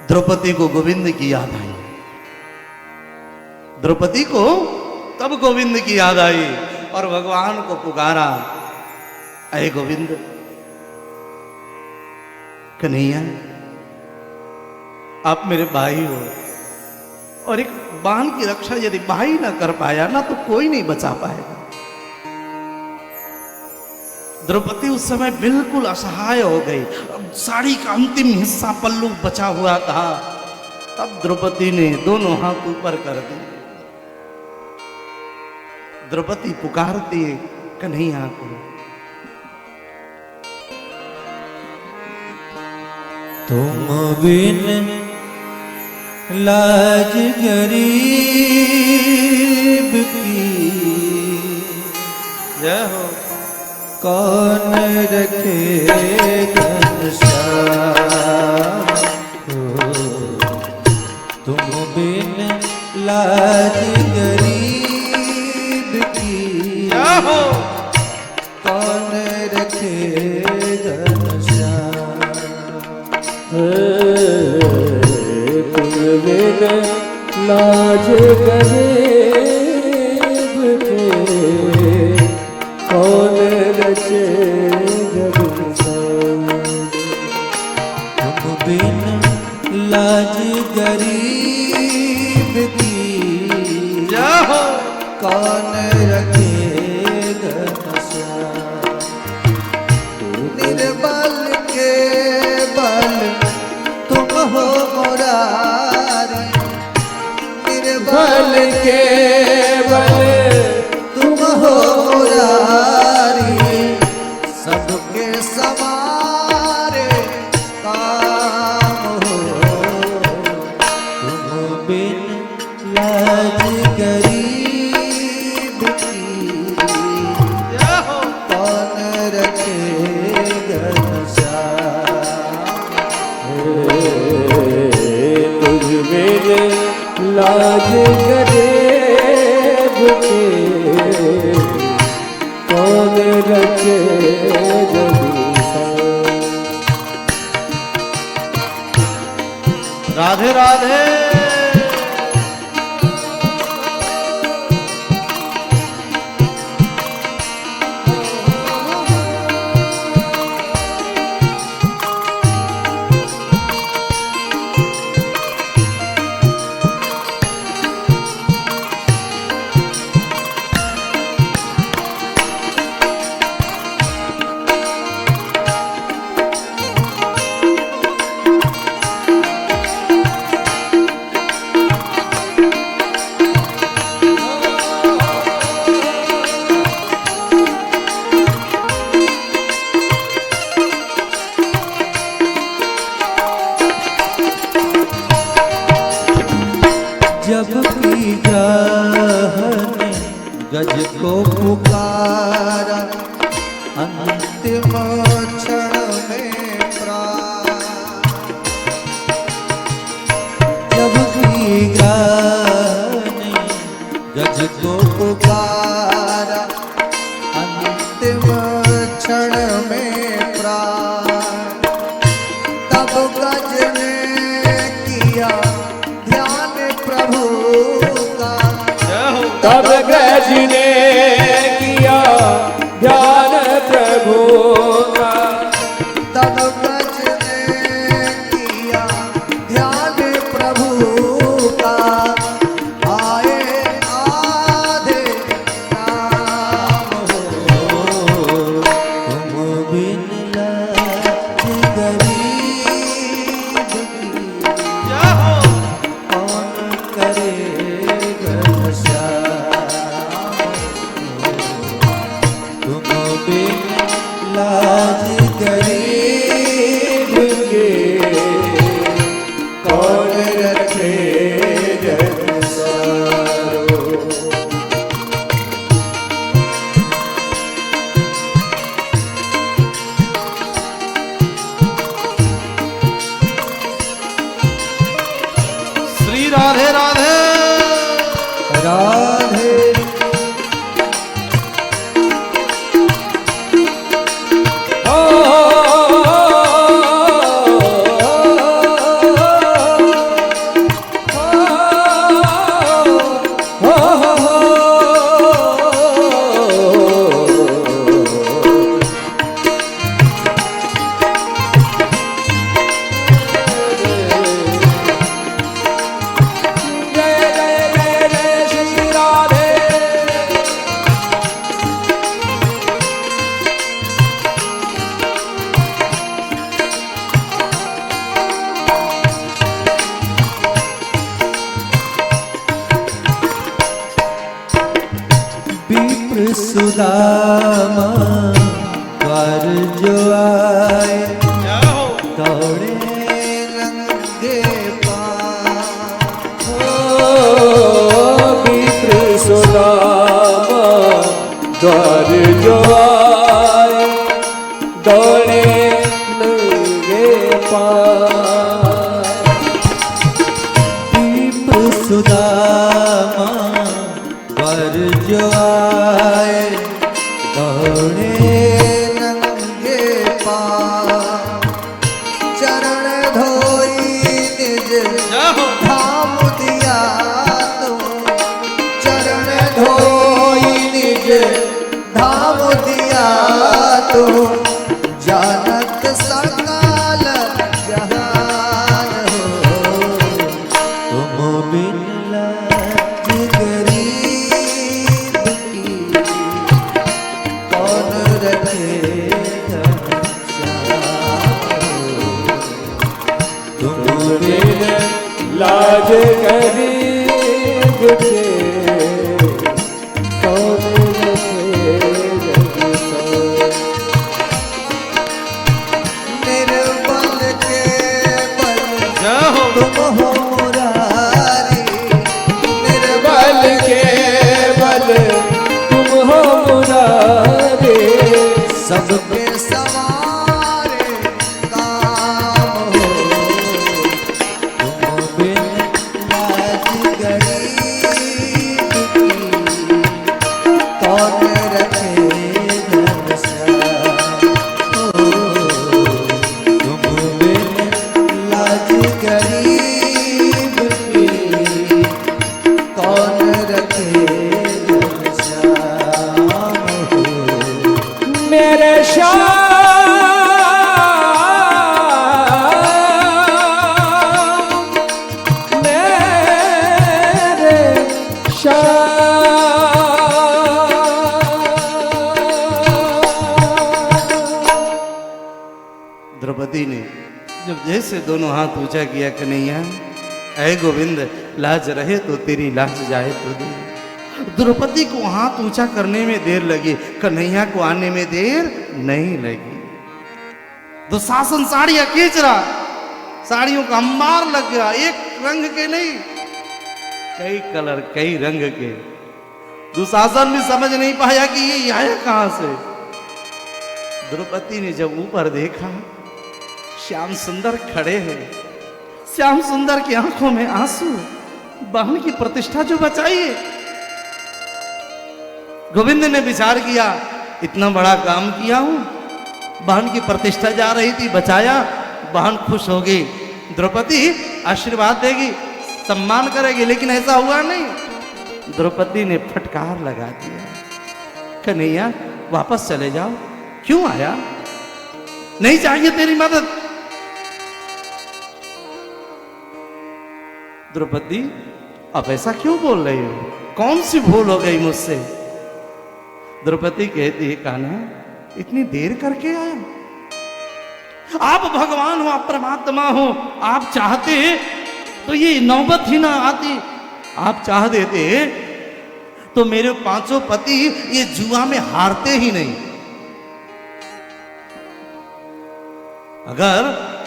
द्रौपदी को गोविंद की याद आई। द्रौपदी को तब गोविंद की याद आई और भगवान को पुकारा, अरे गोविंद, कन्हैया आप मेरे भाई हो और एक बाण की रक्षा यदि भाई ना कर पाया ना तो कोई नहीं बचा पाएगा। द्रौपदी उस समय बिल्कुल असहाय हो गई। साड़ी का अंतिम हिस्सा पल्लू बचा हुआ था। तब द्रौपदी ने दोनों हाथ ऊपर कर दिए। द्रौपदी पुकारती है कन्हैया को, तुम बिन लाज गरीब की जय हो, कौन रखे घनश्याम हो। तुम बिन लाज गरीब की जय हो, कौन रखे घनश्याम। तुम बिन लाज गरीब के कौन रचे घनश्याम। तुम बिन लाज गरीब की जय हो, कौन रखे घनश्याम। निर्बल के बल तुम हो मुरारी, निर्बल के बल तुम हो मुरारी। सबके समारे काम हो। तुम बिन लाज गरीब की जय हो, कौन रखे घनश्याम। तुझ बिन लाज गरीब के कौन रखे घनश्याम। राधे राधे। जब की ग्रह ने गज को पुकारा, अंतिम क्षण में प्राण। जब की ग्रह ने गज को पुकारा, अंतिम क्षण में प्राण। तब गज ने किया ध्यान प्रभु का, तब गज ने किया ध्यान प्रभु का। तब गज ने किया ध्यान प्रभु का। आए आधे नाम हो। तुम बिन लाज गरीब की जय हो, कौन करे घनश्याम। तुम बिन लाज गरीब के कौन रखे घनश्याम। श्री राधे राधे। राधे ओ सुदामा द्वार जो आए जाओ दौड़े रंगे पाँव। मित्र सुदामा द्वार जो आए दौड़े नंगे पाँव। दीप सुदामा द्वार जो आए दौड़े नंगे पाँव। चरण धोई निज जाओ धाम दिया तुम। चरण धोई निज धाम दिया तुम। जानत सकल जहान हो तुम बिन लाज गरीब की कौन रखे घनश्याम हो। तुम बिन लाज गरीब के कौन रखे जग सोए। निर्बल के बल जाओ तुम हो मुरारी। बल के बल तुम हो मुरारे। सबके सवारे काम हो तुम बिन लाज गरीब की कौन रखे घनश्याम हो। तुम बिन लाज गरीब की कौन रखे घनश्याम हो। मेरे श्याम मेरे श्याम। द्रौपदी ने जब जैसे दोनों हाथ ऊंचा किया, कन्हैया ऐ गोविंद, लाज रहे तो तेरी लाज जाए तो दे। द्रौपदी को हाथ ऊंचा करने में देर लगी, कन्हैया को आने में देर नहीं लगी। दुशासन साड़ियां खींच रहा, साड़ियों का अंबार लग गया, एक रंग के नहीं कई कलर कई रंग के। दुशासन भी समझ नहीं पाया कि ये आया कहां से। द्रौपदी ने जब ऊपर देखा, श्याम सुंदर खड़े हैं। श्याम सुंदर की आंखों में आंसू, बहन की प्रतिष्ठा जो बचाई है। गोविंद ने विचार किया, इतना बड़ा काम किया हूं, बहन की प्रतिष्ठा जा रही थी, बचाया, बहन खुश होगी, द्रौपदी आशीर्वाद देगी, सम्मान करेगी। लेकिन ऐसा हुआ नहीं। द्रौपदी ने फटकार लगा दिया, कन्हैया वापस चले जाओ। क्यों आया? नहीं चाहिए तेरी मदद। द्रौपदी अब ऐसा क्यों बोल रही हो? कौन सी भूल हो गई मुझसे? द्रौपदी कहती है, कान्हा इतनी देर करके आया? आप भगवान हो, आप परमात्मा हो, आप चाहते तो ये नौबत ही ना आती। आप चाह देते तो मेरे पांचों पति ये जुआ में हारते ही नहीं। अगर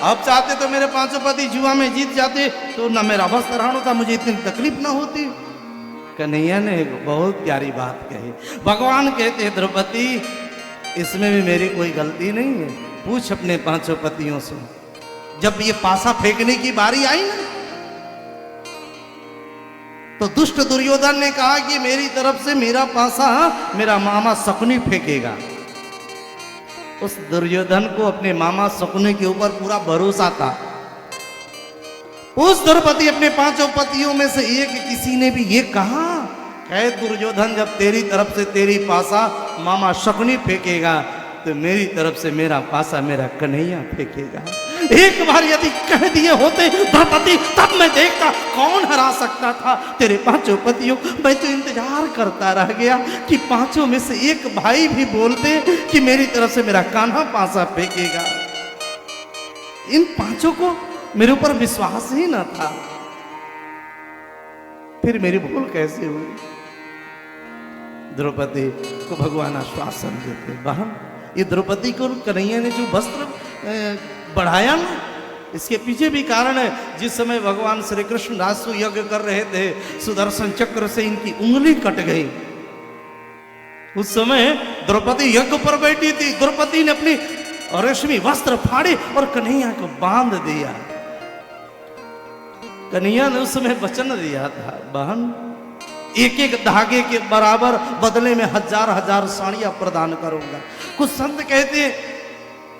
आप चाहते तो मेरे पांचों पति जुआ में जीत जाते तो ना मेरा वस्त्रहरण होता, मुझे इतनी तकलीफ ना होती। कन्हैया ने एक बहुत प्यारी बात कही। भगवान कहते, द्रौपदी इसमें भी मेरी कोई गलती नहीं है। पूछ अपने पांचों पतियों से। जब ये पासा फेंकने की बारी आई ना, तो दुष्ट दुर्योधन ने कहा कि मेरी तरफ से मेरा पासा मेरा मामा शकुनी फेंकेगा। उस दुर्योधन को अपने मामा शकुनी के ऊपर पूरा भरोसा था। उस द्रौपदी अपने पांचों पतियों में से एक किसी ने भी ये कहा, कहे दुर्योधन जब तेरी तरफ से तेरी पासा मामा शकुनी फेंकेगा तो मेरी तरफ से मेरा पासा मेरा कन्हैया फेंकेगा। एक बार यदि कह दिए होते द्रौपदी, तब मैं देखता कौन हरा सकता था तेरे पांचों पतियों। मैं तो इंतजार करता रह गया कि पांचों में से एक भाई भी बोलते कि मेरी तरफ से मेरा कान्हा पासा फेंकेगा। इन पांचों को मेरे ऊपर विश्वास ही न था। फिर मेरी भूल कैसे हुई? द्रौपदी उसको भगवान आश्वासन देते, बहन ये द्रौपदी को कन्हैया ने जो वस्त्र बढ़ाया ना, इसके पीछे भी कारण है। जिस समय भगवान श्री कृष्ण राजसु यज्ञ कर रहे थे, सुदर्शन चक्र से इनकी उंगली कट गई। उस समय द्रौपदी यज्ञ पर बैठी थी, द्रौपदी ने अपनी रेशमी वस्त्र फाड़े और कन्हैया को बांध दिया। कन्हैया ने उस समय वचन दिया था, बहन एक एक धागे के बराबर बदले में हजार हजार साड़ियां प्रदान करूंगा। कुछ संत कहते हैं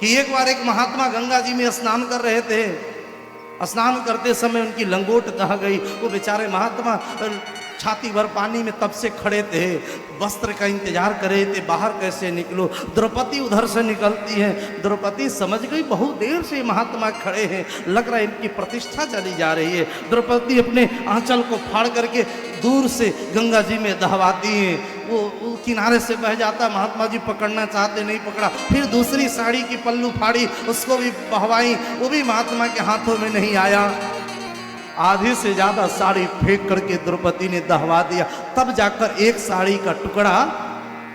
कि एक बार एक महात्मा गंगा जी में स्नान कर रहे थे, स्नान करते समय उनकी लंगोट दह गई। वो बेचारे महात्मा छाती भर पानी में तब से खड़े थे, वस्त्र का इंतजार कर रहे थे, बाहर कैसे निकलो। द्रौपदी उधर से निकलती है, द्रौपदी समझ गई बहुत देर से महात्मा खड़े हैं, लग रहा है इनकी प्रतिष्ठा चली जा रही है। द्रौपदी अपने आंचल को फाड़ करके दूर से गंगा जी में दहवाती है। वो किनारे से बह जाता, महात्मा जी पकड़ना चाहते, नहीं पकड़ा। फिर दूसरी साड़ी की पल्लू फाड़ी, उसको भी बहवाई, वो भी महात्मा के हाथों में नहीं आया। आधी से ज्यादा साड़ी फेंक करके द्रौपदी ने दहवा दिया। तब जाकर एक साड़ी का टुकड़ा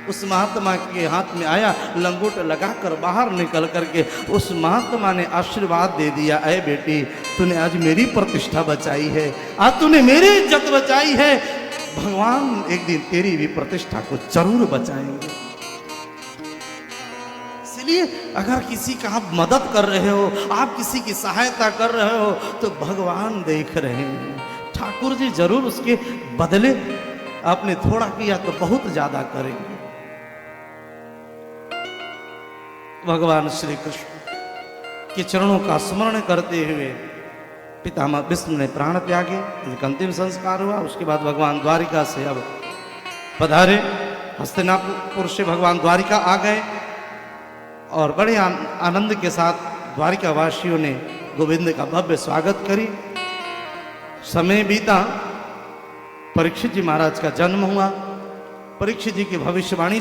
उस महात्मा के हाथ में आया। लंगोट लगाकर बाहर निकल करके उस महात्मा ने आशीर्वाद दे दिया, अरे बेटी तूने आज मेरी प्रतिष्ठा बचाई है, आज तूने मेरी इज्जत बचाई है, भगवान एक दिन तेरी भी प्रतिष्ठा को जरूर बचाएंगे। इसलिए अगर किसी का आप मदद कर रहे हो, आप किसी की सहायता कर रहे हो, तो भगवान देख रहे हैं। ठाकुर जी जरूर उसके बदले आपने थोड़ा किया तो बहुत ज्यादा करेंगे। भगवान श्री कृष्ण के चरणों का स्मरण करते हुए पितामह विष्णु ने प्राण त्यागे, उनका अंतिम संस्कार हुआ। उसके बाद भगवान द्वारिका से अब पधारे। हस्तिनापुर से भगवान द्वारिका आ गए और बड़े आनंद के साथ द्वारिका वासियों ने गोविंद का भव्य स्वागत करी। समय बीता, परीक्षित जी महाराज का जन्म हुआ। परीक्षित जी की भविष्यवाणी